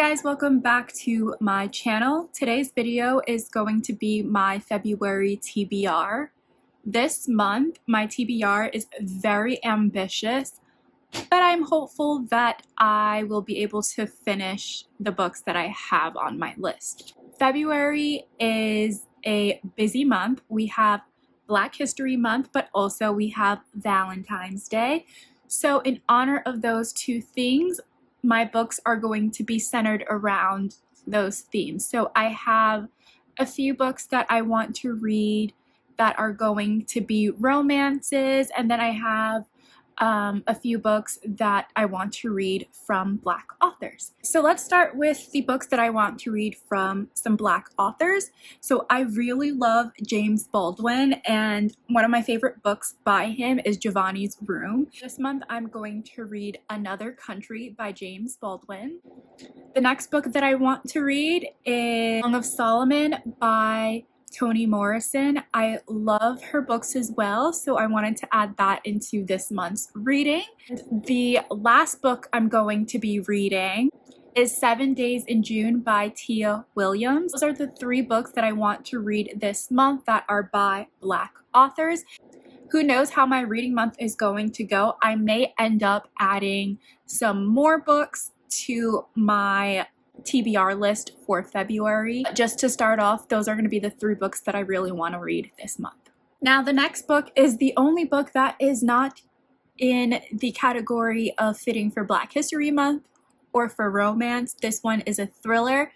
guys, welcome back to my channel. Today's video is going to be my February TBR. This month, my TBR is very ambitious, but I'm hopeful that I will be able to finish the books that I have on my list. February is a busy month. We have Black History Month, but also we have Valentine's Day. So in honor of those two things, my books are going to be centered around those themes. So I have a few books that I want to read that are going to be romances, and then I have a few books that I want to read from Black authors. So let's start with the books that I want to read from some Black authors. So I really love James Baldwin, and one of my favorite books by him is Giovanni's Room. This month I'm going to read Another Country by James Baldwin. The next book that I want to read is Song of Solomon by Toni Morrison. I love her books as well, so I wanted to add that into this month's reading. The last book I'm going to be reading is 7 Days in June by Tia Williams. Those are the three books that I want to read this month that are by Black authors. Who knows how my reading month is going to go? I may end up adding some more books to my TBR list for February. Just to start off, those are going to be the three books that I really want to read this month. Now, the next book is the only book that is not in the category of fitting for Black History Month or for romance. This one is a thriller.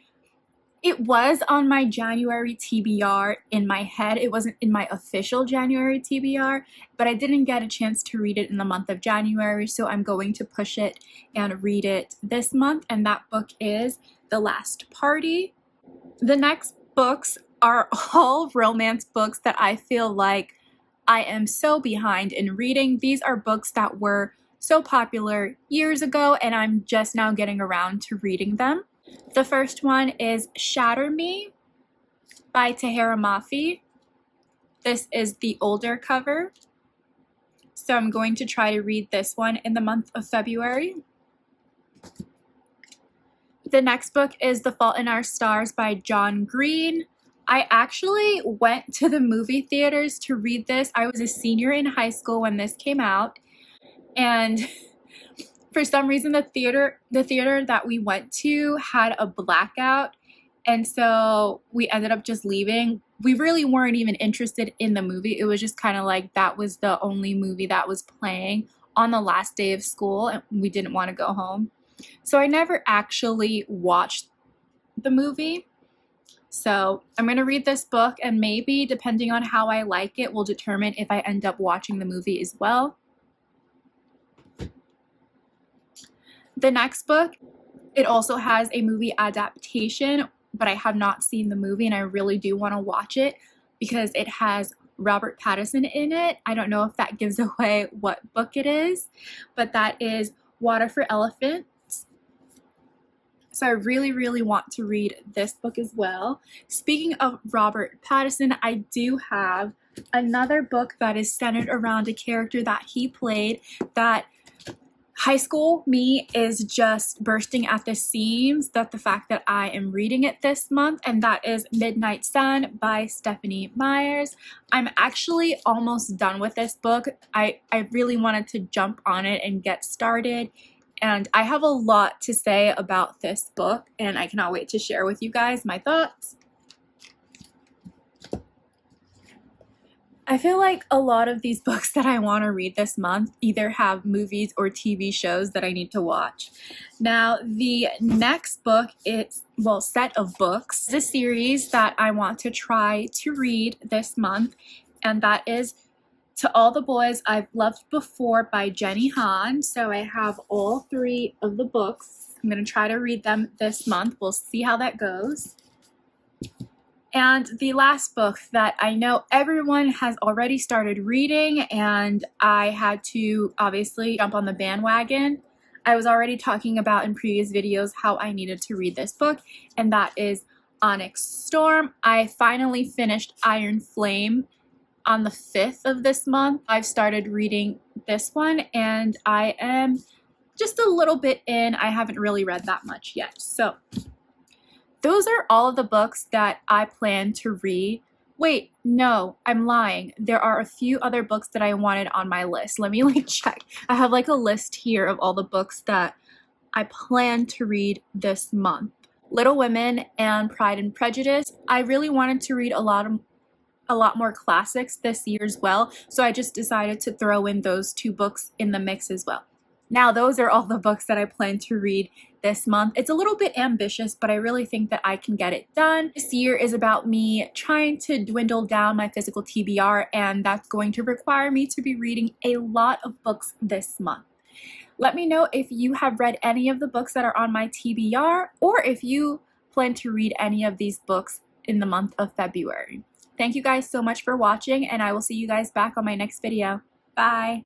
It was on my January TBR in my head. It wasn't in my official January TBR, but I didn't get a chance to read it in the month of January, so I'm going to push it and read it this month, and that book is The Last Party. The next books are all romance books that I feel like I am so behind in reading. These are books that were so popular years ago, and I'm just now getting around to reading them. The first one is Shatter Me by Tahira Mafi. This is the older cover, so I'm going to try to read this one in the month of February. The next book is The Fault in Our Stars by John Green. I actually went to the movie theaters to read this. I was a senior in high school when this came out, and for some reason the theater that we went to had a blackout, and so we ended up just leaving. We really weren't even interested in the movie. It was just kind of like that was the only movie that was playing on the last day of school, and we didn't want to go home. So I never actually watched the movie. So I'm going to read this book, and maybe depending on how I like it will determine if I end up watching the movie as well. The next book, it also has a movie adaptation, but I have not seen the movie, and I really do want to watch it because it has Robert Pattinson in it. I don't know if that gives away what book it is, but that is Water for Elephants. So I really, really want to read this book as well. Speaking of Robert Pattinson, I do have another book that is centered around a character that he played that high school me is just bursting at the seams that the fact that I am reading it this month, and that is Midnight Sun by Stephanie Myers. I'm actually almost done with this book. I really wanted to jump on it and get started, and I have a lot to say about this book, and I cannot wait to share with you guys my thoughts. I feel like a lot of these books that I want to read this month either have movies or TV shows that I need to watch. Now, the next book is, well, set of books, is a series that I want to try to read this month, and that is To All the Boys I've Loved Before by Jenny Han. So I have all three of the books. I'm going to try to read them this month. We'll see how that goes. And the last book that I know everyone has already started reading, and I had to obviously jump on the bandwagon. I was already talking about in previous videos how I needed to read this book, and that is Onxy Storm. I finally finished Iron Flame on the 5th of this month. I've started reading this one, and I am just a little bit in. I haven't really read that much yet. So those are all of the books that I plan to read. Wait, no, I'm lying. There are a few other books that I wanted on my list. Let me like check. I have like a list here of all the books that I plan to read this month. Little Women and Pride and Prejudice. I really wanted to read a lot more classics this year as well, so I just decided to throw in those two books in the mix as well. Now, those are all the books that I plan to read this month. It's a little bit ambitious, but I really think that I can get it done. This year is about me trying to dwindle down my physical TBR, and that's going to require me to be reading a lot of books this month. Let me know if you have read any of the books that are on my TBR, or if you plan to read any of these books in the month of February. Thank you guys so much for watching, and I will see you guys back on my next video. Bye!